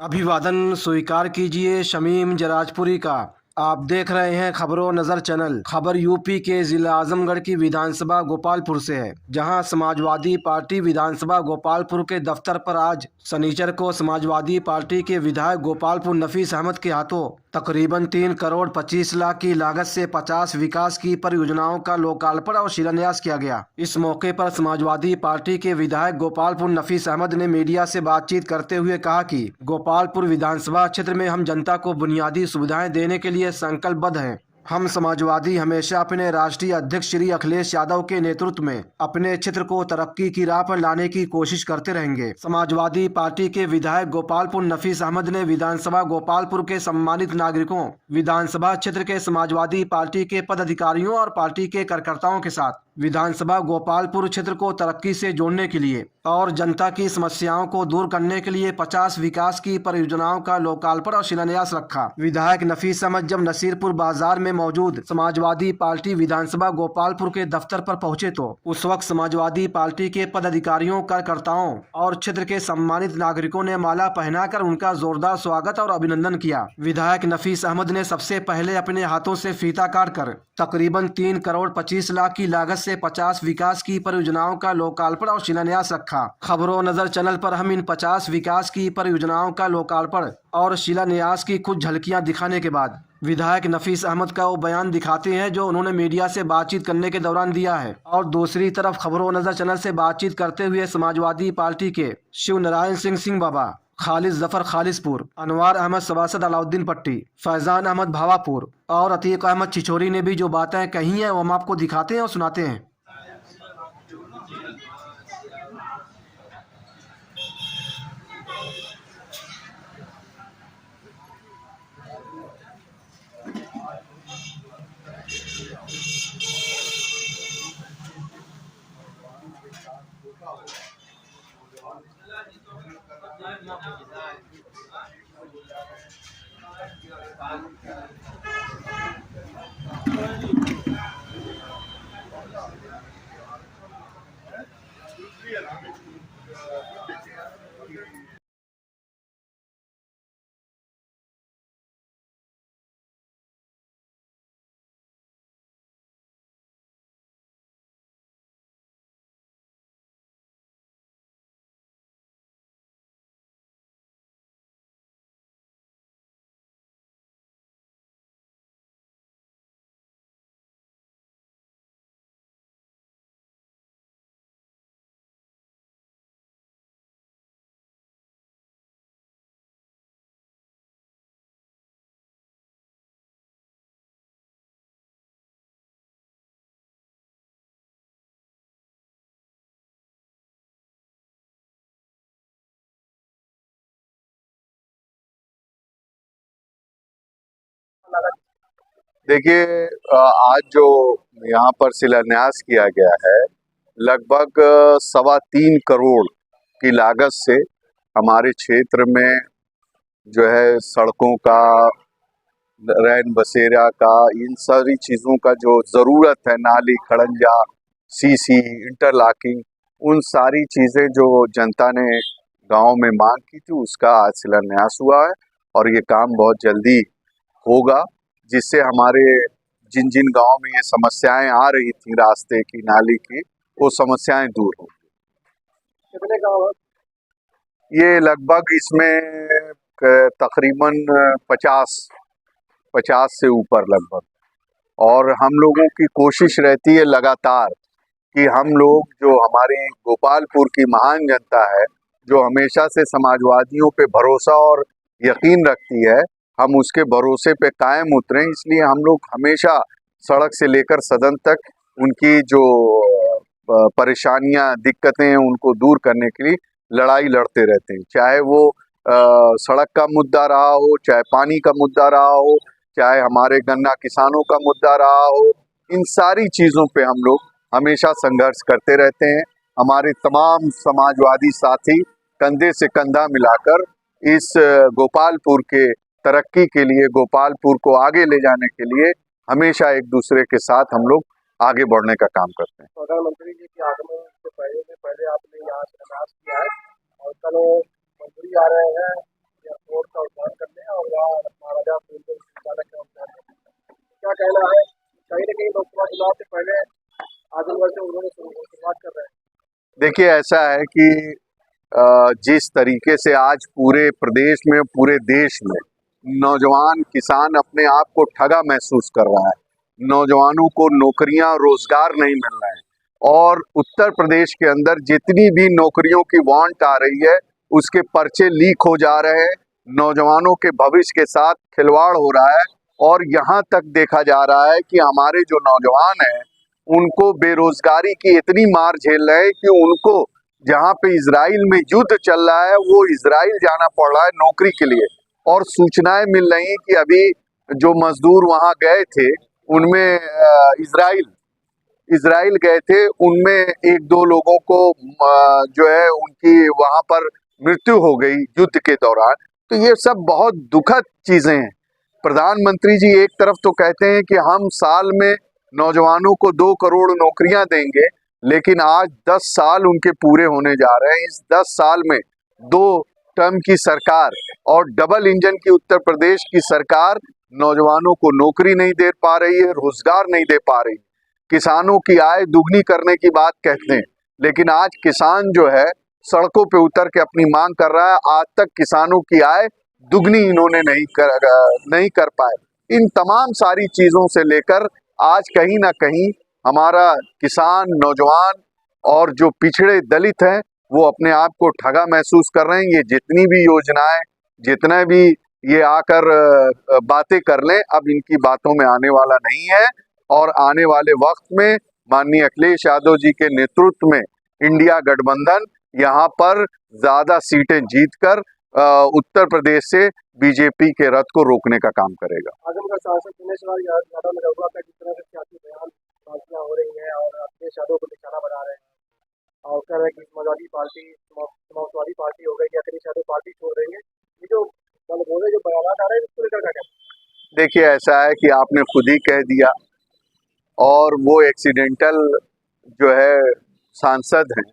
अभिवादन स्वीकार कीजिए शमीम जराजपुरी का। आप देख रहे हैं खबरों नजर चैनल। खबर यूपी के जिला आजमगढ़ की विधानसभा गोपालपुर से है, जहां समाजवादी पार्टी विधानसभा गोपालपुर के दफ्तर पर आज शनिचर को समाजवादी पार्टी के विधायक गोपालपुर नफीस अहमद के हाथों तकरीबन 3 करोड़ 25 लाख की लागत से 50 विकास की परियोजनाओं का लोकार्पण और शिलान्यास किया गया। इस मौके पर समाजवादी पार्टी के विधायक गोपालपुर नफीस अहमद ने मीडिया से बातचीत करते हुए कहा कि गोपालपुर विधानसभा क्षेत्र में हम जनता को बुनियादी सुविधाएं देने के लिए संकल्पबद्ध हैं। हम समाजवादी हमेशा अपने राष्ट्रीय अध्यक्ष श्री अखिलेश यादव के नेतृत्व में अपने क्षेत्र को तरक्की की राह पर लाने की कोशिश करते रहेंगे। समाजवादी पार्टी के विधायक गोपालपुर नफीस अहमद ने विधानसभा गोपालपुर के सम्मानित नागरिकों, विधानसभा क्षेत्र के समाजवादी पार्टी के पदाधिकारियों और पार्टी के कार्यकर्ताओं के साथ विधानसभा गोपालपुर क्षेत्र को तरक्की से जोड़ने के लिए और जनता की समस्याओं को दूर करने के लिए 50 विकास की परियोजनाओं का लोकार्पण और शिलान्यास रखा। विधायक नफीस अहमद जब नसीरपुर बाजार में मौजूद समाजवादी पार्टी विधानसभा गोपालपुर के दफ्तर पर पहुंचे तो उस वक्त समाजवादी पार्टी के पदाधिकारियों, कार्यकर्ताओं और क्षेत्र के सम्मानित नागरिकों ने माला पहनाकर उनका जोरदार स्वागत और अभिनंदन किया। विधायक नफीस अहमद ने सबसे पहले अपने हाथों से फीता काटकर तकरीबन 3 करोड़ 25 लाख की लागत से 50 विकास की परियोजनाओं का लोकार्पण और शिलान्यास रखा। खबरों नजर चैनल पर हम इन 50 विकास की परियोजनाओं का लोकार्पण और शिलान्यास की कुछ झलकियां दिखाने के बाद विधायक नफीस अहमद का वो बयान दिखाते हैं जो उन्होंने मीडिया से बातचीत करने के दौरान दिया है। और दूसरी तरफ खबरों नजर चैनल से बातचीत करते हुए समाजवादी पार्टी के शिव नारायण सिंह बाबा, खालिद जफर खालिसपुर, अनवार अहमद सबासद अलाउद्दीन पट्टी, फैजान अहमद भावापुर और अतीक अहमद चिचोरी ने भी जो बातें कही हैं वो हम आपको दिखाते हैं और सुनाते हैं। देखिए, आज जो यहाँ पर शिलान्यास किया गया है, लगभग 3.25 करोड़ की लागत से हमारे क्षेत्र में जो है सड़कों का, रैन बसेरा का, इन सारी चीज़ों का जो ज़रूरत है, नाली खड़ंजा, सीसी, इंटरलॉकिंग, उन सारी चीज़ें जो जनता ने गांव में मांग की थी, उसका आज शिलान्यास हुआ है और ये काम बहुत जल्दी होगा, जिससे हमारे जिन जिन गांव में ये समस्याएं आ रही थी रास्ते की, नाली की, वो समस्याएं दूर होंगी। कितने गाँव? ये लगभग इसमें तकरीबन 50 से ऊपर लगभग। और हम लोगों की कोशिश रहती है लगातार कि हम लोग, जो हमारी गोपालपुर की महान जनता है, जो हमेशा से समाजवादियों पे भरोसा और यकीन रखती है, हम उसके भरोसे पे कायम उतरें। इसलिए हम लोग हमेशा सड़क से लेकर सदन तक उनकी जो परेशानियां, दिक्कतें हैं, उनको दूर करने के लिए लड़ाई लड़ते रहते हैं। चाहे वो सड़क का मुद्दा रहा हो, चाहे पानी का मुद्दा रहा हो, चाहे हमारे गन्ना किसानों का मुद्दा रहा हो, इन सारी चीज़ों पे हम लोग हमेशा संघर्ष करते रहते हैं। हमारे तमाम समाजवादी साथी कंधे से कंधा मिलाकर इस गोपालपुर के तरक्की के लिए, गोपालपुर को आगे ले जाने के लिए हमेशा एक दूसरे के साथ हम लोग आगे बढ़ने का काम करते हैं। प्रधानमंत्री जी के आगमन से पहले आपने यहाँ शिलान्यास किया है और कल मंत्री आ रहे हैं एयरपोर्ट देखिए ऐसा है कि जिस तरीके से आज पूरे प्रदेश में, पूरे देश में नौजवान किसान अपने आप को ठगा महसूस कर रहा है, नौजवानों को नौकरियां, रोजगार नहीं मिल रहे हैं, और उत्तर प्रदेश के अंदर जितनी भी नौकरियों की वांट आ रही है उसके पर्चे लीक हो जा रहे हैं, नौजवानों के भविष्य के साथ खिलवाड़ हो रहा है। और यहाँ तक देखा जा रहा है कि हमारे जो नौजवान हैं उनको बेरोजगारी की इतनी मार झेल रहे हैं कि उनको जहाँ पे इजराइल में युद्ध चल रहा है वो इजराइल जाना पड़ रहा है नौकरी के लिए। और सूचनाएं मिल रही हैं कि अभी जो मजदूर वहां गए थे उनमें इजराइल गए थे, उनमें एक दो लोगों को जो है उनकी वहां पर मृत्यु हो गई युद्ध के दौरान। तो ये सब बहुत दुखद चीजें हैं। प्रधानमंत्री जी एक तरफ तो कहते हैं कि हम साल में नौजवानों को 2 करोड़ नौकरियां देंगे, लेकिन आज 10 साल उनके पूरे होने जा रहे हैं। इस 10 साल में 2 टर्म की सरकार और डबल इंजन की उत्तर प्रदेश की सरकार नौजवानों को नौकरी नहीं दे पा रही है, रोजगार नहीं दे पा रही। किसानों की आय दुगनी करने की बात कहते हैं, लेकिन आज किसान जो है सड़कों पे उतर के अपनी मांग कर रहा है। आज तक किसानों की आय दुगनी इन्होंने नहीं कर पाए। इन तमाम सारी चीजों से लेकर आज कहीं ना कहीं हमारा किसान, नौजवान और जो पिछड़े दलित हैं वो अपने आप को ठगा महसूस कर रहे हैं। ये जितनी भी योजनाएं, जितना भी ये आकर बातें कर लें, अब इनकी बातों में आने वाला नहीं है। और आने वाले वक्त में माननीय अखिलेश यादव जी के नेतृत्व में इंडिया गठबंधन यहाँ पर ज्यादा सीटें जीतकर उत्तर प्रदेश से बीजेपी के रथ को रोकने का काम करेगा। आजमगढ़ सांसद दिनेश यादव ने रघुआ का जिस तरह से सियासी बयान बाजियां हो रही हैं और अखिलेश यादव को निशाना बना रहे हैं और कह रहे हैं कि समाजवादी पार्टी हो गई, अखिलेश यादव पार्टी छोड़ देंगे। ये जो बोले जो बयान आ रहे हैं इसको लेकर क्या कहते हैं? देखिए ऐसा है कि आपने खुद ही कह दिया, और वो एक्सीडेंटल जो है सांसद हैं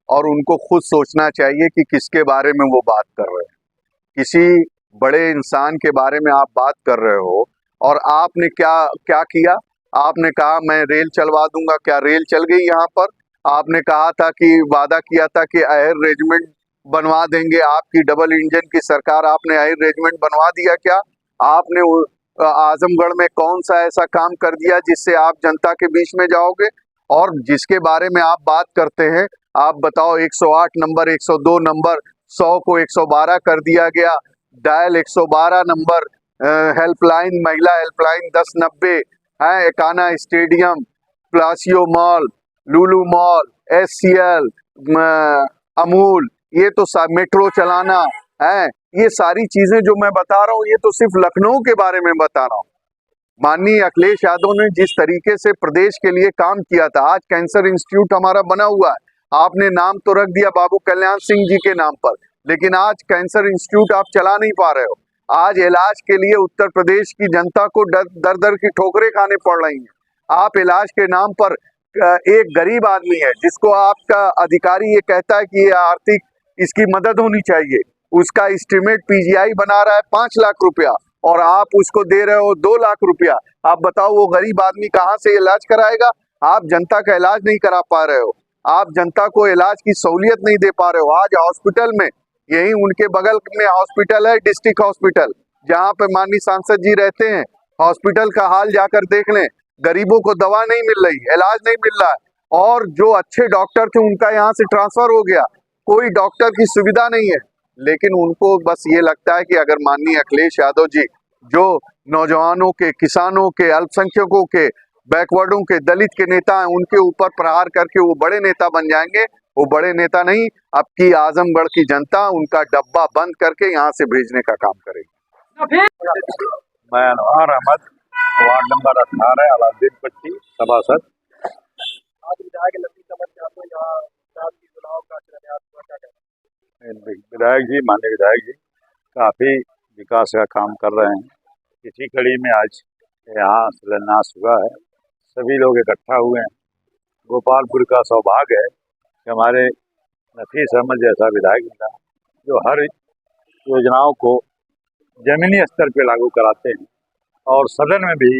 और उनको खुद सोचना चाहिए कि किसके बारे में वो बात कर रहे हैं। किसी बड़े इंसान के बारे में आप बात कर रहे हो, और आपने क्या क्या किया? आपने कहा मैं रेल चलवा दूंगा। क्या रेल चल गई यहाँ पर? आपने कहा था कि वादा किया था कि एयर रेजिमेंट बनवा देंगे, आपकी डबल इंजन की सरकार, आपने एयर रेजिमेंट बनवा दिया क्या? आपने आजमगढ़ में कौन सा ऐसा काम कर दिया जिससे आप जनता के बीच में जाओगे? और जिसके बारे में आप बात करते हैं, आप बताओ 108 नंबर, 102 नंबर, 100 को 112 कर दिया गया, डायल 112 नंबर, हेल्पलाइन, महिला हेल्पलाइन 1090 है, एकाना स्टेडियम, प्लासियो मॉल, लुलु मॉल, SCL, अमूल, ये तो मेट्रो चलाना है। ये सारी चीजें जो मैं बता रहा हूँ ये तो सिर्फ लखनऊ के बारे में बता रहा हूँ। माननीय अखिलेश यादव ने जिस तरीके से प्रदेश के लिए काम किया था, आज कैंसर इंस्टीट्यूट हमारा बना हुआ है। आपने नाम तो रख दिया बाबू कल्याण सिंह जी के नाम पर, लेकिन आज कैंसर इंस्टीट्यूट आप चला नहीं पा रहे हो। आज इलाज के लिए उत्तर प्रदेश की जनता को दर दर की ठोकरें खाने पड़ रही हैं। आप इलाज के नाम पर एक गरीब आदमी है जिसको आपका अधिकारी ये कहता है कि ये आर्थिक इसकी मदद होनी चाहिए, उसका एस्टिमेट PGI बना रहा है 5 लाख रुपया और आप उसको दे रहे हो 2 लाख रुपया। आप बताओ वो गरीब आदमी कहाँ से इलाज कराएगा? आप जनता का इलाज नहीं करा पा रहे हो, आप जनता को इलाज की सहूलियत नहीं दे पा रहे हो। आज हॉस्पिटल में, यही उनके बगल में हॉस्पिटल है, डिस्ट्रिक्ट हॉस्पिटल, जहाँ पे माननीय सांसद जी रहते हैं, हॉस्पिटल का हाल जाकर देख लें। गरीबों को दवा नहीं मिल रही, इलाज नहीं मिल रहा है, और जो अच्छे डॉक्टर थे उनका यहाँ से ट्रांसफर हो गया, कोई डॉक्टर की सुविधा नहीं है। लेकिन उनको बस ये लगता है कि अगर माननीय अखिलेश यादव जी जो नौजवानों के, किसानों के, अल्पसंख्यकों के, बैकवर्डों के, दलित के नेता हैं, उनके ऊपर प्रहार करके वो बड़े नेता बन जाएंगे। वो बड़े नेता नहीं, अब की आजमगढ़ की जनता उनका डब्बा बंद करके यहाँ से भेजने का काम करेगी। मैं अनवार अहमद, वार्ड नंबर 18, अलाउद्दीन पट्टी सभासद। आज विधायक लंबी समझ के आपको यहाँ चुनाव का शिलान्यास हुआ, क्या कहते हैं? विधायक जी, माननीय विधायक जी काफ़ी विकास का काम कर रहे हैं। इसी कड़ी में आज यहाँ शिलान्यास हुआ है, सभी लोग इकट्ठा हुए हैं। गोपालपुर का सौभाग्य है कि हमारे नफीस अहमद जैसा विधायक मिला जो हर योजनाओं को जमीनी स्तर पर लागू कराते हैं और सदन में भी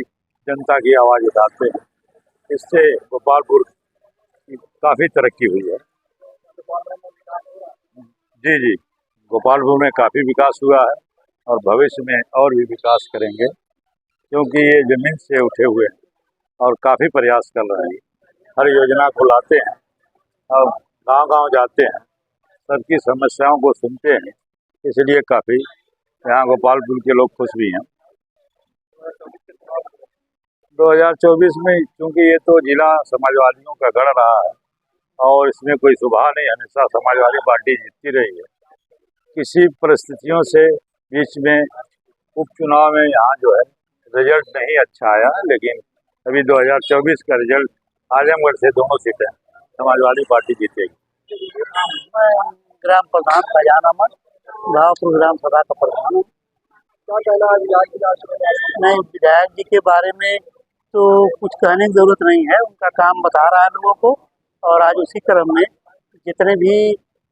जनता की आवाज़ उठाते हैं। इससे गोपालपुर की काफ़ी तरक्की हुई है। जी जी, गोपालपुर में काफ़ी विकास हुआ है और भविष्य में और भी विकास करेंगे, क्योंकि ये ज़मीन से उठे हुए हैं और काफ़ी प्रयास कर रहे हैं। हर योजना को लाते हैं और गांव-गांव जाते हैं, सबकी समस्याओं को सुनते हैं, इसलिए काफ़ी यहाँ गोपालपुर के लोग खुश भी हैं। 2024 में चूँकि ये तो जिला समाजवादियों का गढ़ रहा है और इसमें कोई सुधार नहीं, हमेशा समाजवादी पार्टी जीतती रही है। किसी परिस्थितियों से बीच में उपचुनाव में यहाँ जो है रिजल्ट नहीं अच्छा आया, लेकिन अभी 2024 का रिजल्ट आजमगढ़ से दोनों सीटें समाजवादी पार्टी जीतेगी। मैं ग्राम प्रधान खजाना मठ भावपुर ग्राम सभा का प्रधान हूँ। क्या कहना है विधायक जी आज नहीं, विधायक जी के बारे में तो कुछ कहने की जरूरत नहीं है, उनका काम बता रहा है लोगों को। और आज उसी क्रम में जितने भी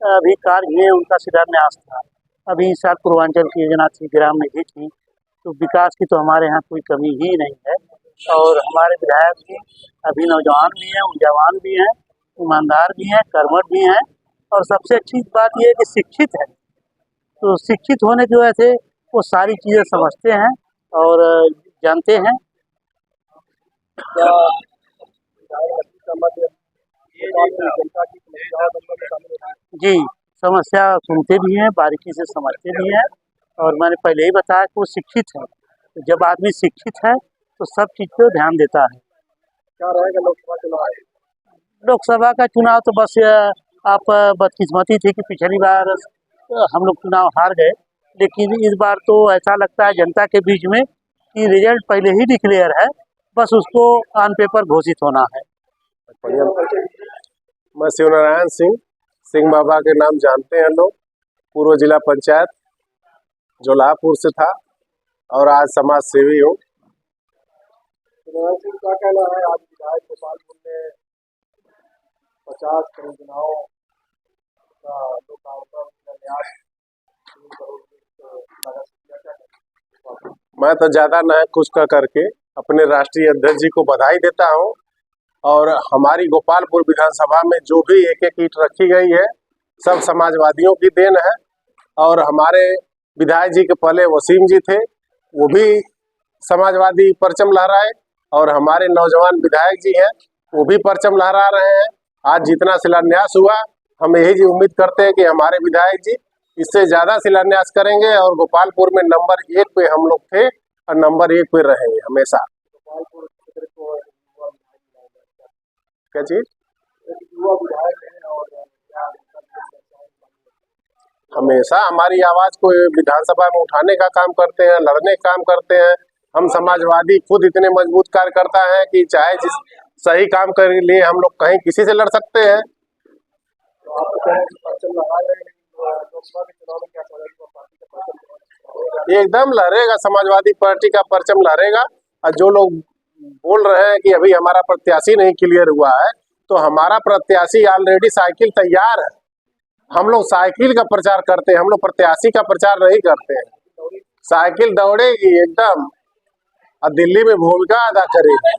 अभी कार्य हुए उनका शिलान्यास था। अभी इस साल पूर्वांचल की योजना थी, ग्राम निधि थी, तो विकास की तो हमारे यहाँ कोई कमी ही नहीं है। और हमारे विधायक जी अभी नौजवान भी हैं, ऊर्जावान भी हैं, ईमानदार भी हैं, कर्मठ भी हैं, और सबसे अच्छी बात यह है कि शिक्षित है। तो शिक्षित होने की वजह से वो सारी चीज़ें समझते हैं और जानते हैं। क्या विधायक जी का मत जनता की समस्याओं में शामिल होता है? जी, समस्या सुनते भी हैं, बारीकी से समझते भी हैं, और मैंने पहले ही बताया कि वो शिक्षित है। तो जब आदमी शिक्षित है तो सब चीज़ पर ध्यान देता है। क्या रहेगा लोकसभा चुनाव? लोकसभा का चुनाव तो बस आप बदकिस्मती थी कि पिछली बार हम लोग चुनाव हार गए, लेकिन इस बार तो ऐसा लगता है जनता के बीच में कि रिजल्ट पहले ही डिक्लेयर है, बस उसको ऑन पेपर घोषित होना है। मैं शिवनारायण सिंह, सिंह बाबा के नाम जानते हैं लोग। पूर्व जिला पंचायत जोलापुर से था और आज समाज सेवी हूँ। विधायक सिंह क्या कहना है आज विधायक गोपालपुर में 50 करोड़ चुनाव का लोकार्पण शिलान्यास 3 करोड़ लागत किया क्या? मैं तो ज़्यादा न कुछ का करके अपने राष्ट्रीय अध्यक्ष जी को बधाई देता हूँ। और हमारी गोपालपुर विधानसभा में जो भी एक एक ईंट रखी गई है सब समाजवादियों की देन है। और हमारे विधायक जी के पहले वसीम जी थे, वो भी समाजवादी परचम लहराए, और हमारे नौजवान विधायक जी हैं वो भी परचम लहरा रहे हैं। आज जितना शिलान्यास हुआ हम यही जी उम्मीद करते हैं कि हमारे विधायक जी इससे ज़्यादा शिलान्यास करेंगे और गोपालपुर में नंबर 1 पे हम लोग थे और नंबर 1 पे रहेंगे हमेशा। गोपालपुर क्षेत्र को क्या चीज़? युवा विधायक हैं और हमेशा हमारी आवाज़ को विधानसभा में उठाने का काम करते हैं, लड़ने का काम करते हैं। हम समाजवादी खुद इतने मजबूत कार्यकर्ता हैं कि चाहे जिस सही काम के लिए हम लोग कहीं किसी से लड़ सकते हैं। तो आप कह रहे हैं कि परचम लगा रहे हैं, लोकसभा के चुनाव में क्या करेगा पार्टी का परचम? एकदम लहरेगा, समाजवादी पार्टी का परचम लहरेगा। और जो लोग बोल रहे हैं कि अभी हमारा प्रत्याशी नहीं क्लियर हुआ है, तो हमारा प्रत्याशी ऑलरेडी साइकिल तैयार है। हम लोग साइकिल का प्रचार करते हैं, हम लोग प्रत्याशी का प्रचार नहीं करते हैं। साइकिल दौड़ेगी एकदम और दिल्ली में भूमिका अदा करेगी,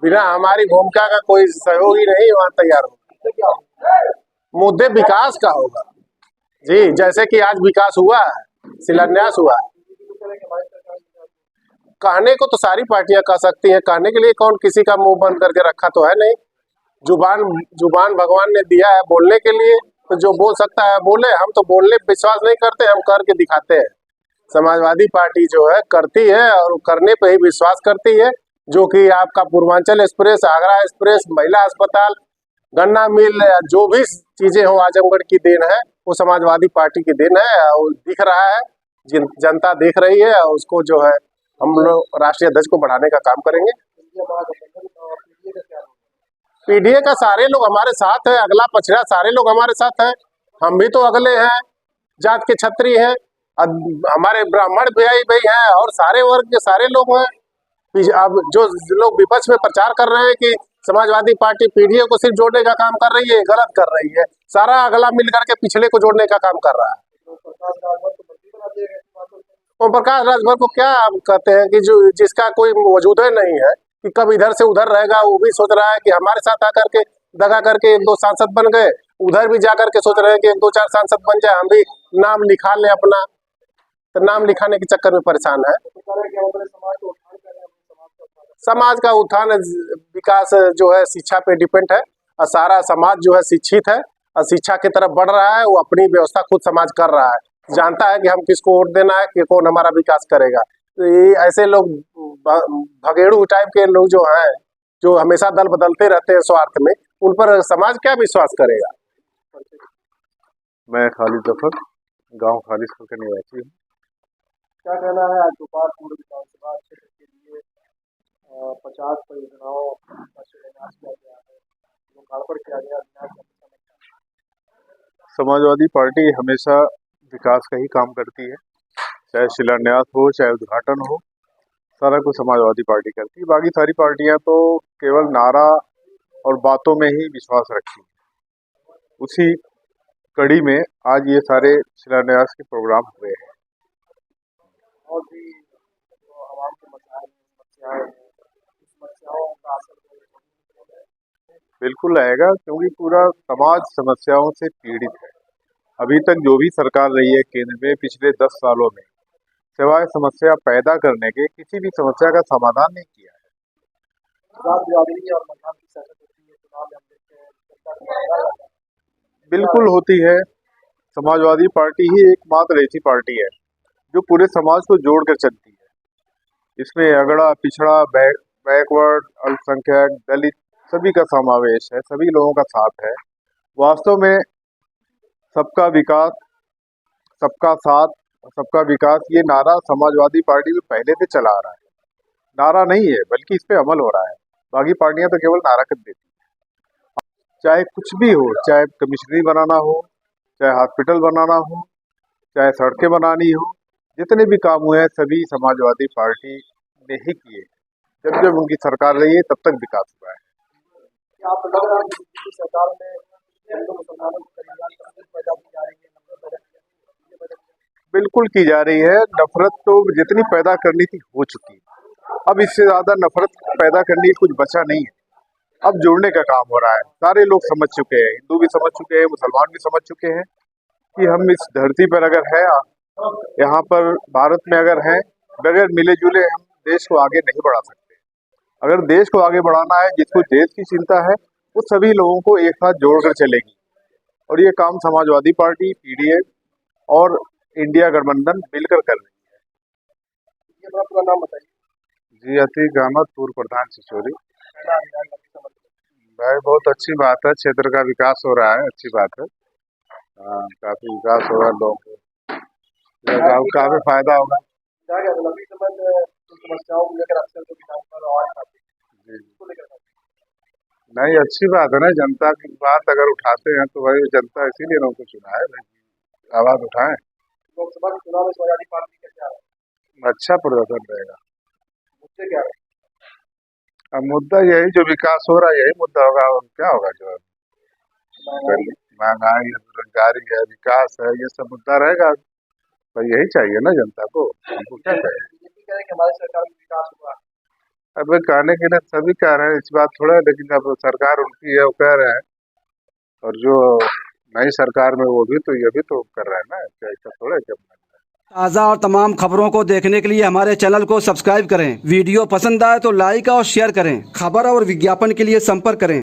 बिना हमारी भूमिका का कोई सहयोगी नहीं वहाँ तैयार होगा। मुद्दे विकास का होगा जी, जैसे कि आज विकास हुआ है, शिलान्यास हुआ है। कहने को तो सारी पार्टियां कह सकती हैं, कहने के लिए कौन किसी का मुंह बंद करके रखा तो है नहीं। जुबान भगवान ने दिया है बोलने के लिए, तो जो बोल सकता है बोले। हम तो बोलने पे विश्वास नहीं करते, हम करके दिखाते हैं। समाजवादी पार्टी जो है करती है और करने पे ही विश्वास करती है, जो कि आपका पूर्वांचल एक्सप्रेस, आगरा एक्सप्रेस, महिला अस्पताल, गन्ना मिल, जो भी चीजें हो आजमगढ़ की देन है, वो समाजवादी पार्टी की देन है और दिख रहा है, जनता देख रही है। और उसको जो है हम लोग राष्ट्रीय अध्यक्ष को बढ़ाने का काम करेंगे। पीडीए का सारे लोग हमारे साथ है, अगला पछड़ा सारे लोग हमारे साथ है। हम भी तो अगले हैं, जात के छत्री हैं, हमारे ब्राह्मण भाई हैं और सारे वर्ग के सारे लोग हैं। अब जो लोग विपक्ष में प्रचार कर रहे हैं कि समाजवादी पार्टी पीडीए को सिर्फ जोड़ने का काम कर रही है, गलत कर रही है। सारा अगला मिल करके पिछले को जोड़ने का काम कर रहा है। ओम प्रकाश राजभर को क्या कहते हैं कि जो जिसका कोई वजूद नहीं है, कि कब इधर से उधर रहेगा। वो भी सोच रहा है कि हमारे साथ आकर के दगा करके 1-2 सांसद बन गए, उधर भी जाकर के सोच रहे हैं कि 1-2-4 सांसद बन जाए, हम भी नाम लिखा लें अपना। तो नाम लिखाने के चक्कर में परेशान है। समाज का उत्थान विकास जो है शिक्षा पे डिपेंड है, और सारा समाज जो है शिक्षित है और शिक्षा की तरफ बढ़ रहा है। वो अपनी व्यवस्था खुद समाज कर रहा है, जानता है कि हम किसको वोट देना है, कि कौन हमारा विकास करेगा। तो ये ऐसे लोग भगेड़ू टाइप के लोग जो हैं, जो हमेशा दल बदलते रहते हैं स्वार्थ में, उन पर समाज क्या विश्वास करेगा। मैं खालिद जफर, गांव खालिदपुर का निवासी हूँ। क्या कहना है आज गोपालपुर विधानसभा क्षेत्र के लिए 50 परियोजनाओं का शिलान्यास किया गया है, लोकार्पण किया गया है। समाजवादी पार्टी हमेशा विकास का ही काम करती है, चाहे शिलान्यास हो चाहे उद्घाटन हो, सारा कुछ समाजवादी पार्टी करती है। बाकी सारी पार्टियां तो केवल नारा और बातों में ही विश्वास रखती हैं। उसी कड़ी में आज ये सारे शिलान्यास के प्रोग्राम हुए हैं। और भी जो आवाम के मसाइल समस्याएं हैं, समस्याओं का असर बिल्कुल आएगा, क्योंकि पूरा समाज समस्याओं से पीड़ित है। अभी तक जो भी सरकार रही है केंद्र में पिछले 10 सालों में, सिवाय समस्या पैदा करने के किसी भी समस्या का समाधान नहीं किया है। जात बिरादरी और मजहब की सियासत होती है, चुनाव में हम देखते हैं बिल्कुल होती है। समाजवादी पार्टी ही एकमात्र ऐसी पार्टी है जो पूरे समाज को जोड़कर चलती है। इसमें अगड़ा पिछड़ा बैकवर्ड अल्पसंख्यक दलित सभी का समावेश है, सभी लोगों का साथ है। वास्तव में सबका विकास, सबका साथ, सबका विकास, ये नारा समाजवादी पार्टी में पहले से चला आ रहा है। नारा नहीं है बल्कि इस पे अमल हो रहा है। बाकी पार्टियां तो केवल नारा कर देती हैं। चाहे कुछ भी हो, चाहे कमिश्नरी बनाना हो, चाहे हॉस्पिटल बनाना हो, चाहे सड़कें बनानी हो, जितने भी काम हुए हैं सभी समाजवादी पार्टी ने ही किए। जब जब उनकी सरकार रही है तब तक विकास हुआ है। आप लग रहा है कि सरकार में हिंदू मुसलमानों को पैदा की जा रही है, बिल्कुल की जा रही है। नफरत तो जितनी पैदा करनी थी हो चुकी है, अब इससे ज्यादा नफरत पैदा करने की कुछ बचा नहीं है। अब जोड़ने का काम हो रहा है। सारे लोग समझ चुके हैं, हिंदू भी समझ चुके हैं, मुसलमान भी समझ चुके हैं कि हम इस धरती पर अगर है, यहाँ पर भारत में अगर है, बगैर मिले जुले हम देश को आगे नहीं बढ़ा सकते। अगर देश को आगे बढ़ाना है, जिसको देश की चिंता है, वो सभी लोगों को एक साथ जोड़कर चलेगी। और ये काम समाजवादी पार्टी, पीडीए और इंडिया गठबंधन मिलकर कर रही है। ये पूरा नाम बताइए। जी अतीक अहमद, पूर्व प्रधान सिसोरी। भाई बहुत अच्छी बात है, क्षेत्र का विकास हो रहा है, अच्छी बात है। काफी विकास होगा, लोगों को काफी फायदा होगा। लंबी समय से समस्याओं को लेकर अक्सर जो विधानसभा आवाज आती है, नहीं अच्छी बात है ना, जनता की बात अगर उठाते हैं तो भाई जनता इसीलिए उनको चुना है, आवाज उठाएं। लोकसभा के चुनाव में समाजवादी पार्टी का क्या है? अच्छा प्रदर्शन रहेगा। मुद्दे क्या है? अब मुद्दा यही जो विकास हो रहा है यही मुद्दा होगा। और क्या होगा? जो महंगाई है, बेरोजगारी है, विकास है, ये सब मुद्दा रहेगा। तो यही चाहिए ना जनता को, हमको क्या चाहिए? बीजेपी कह रहे हैं कि हमारी सरकार में विकास हुआ। अब कहने के लिए सभी कह रहे हैं, इस बात थोड़ा है, लेकिन अब सरकार उनकी है, वो कह रहे हैं। और जो नई सरकार में वो भी तो ये भी तो कर रहे हैं ना, ऐसा थोड़ा है। ताज़ा और तमाम खबरों को देखने के लिए हमारे चैनल को सब्सक्राइब करें। वीडियो पसंद आए तो लाइक और शेयर करें। खबर और विज्ञापन के लिए संपर्क करें।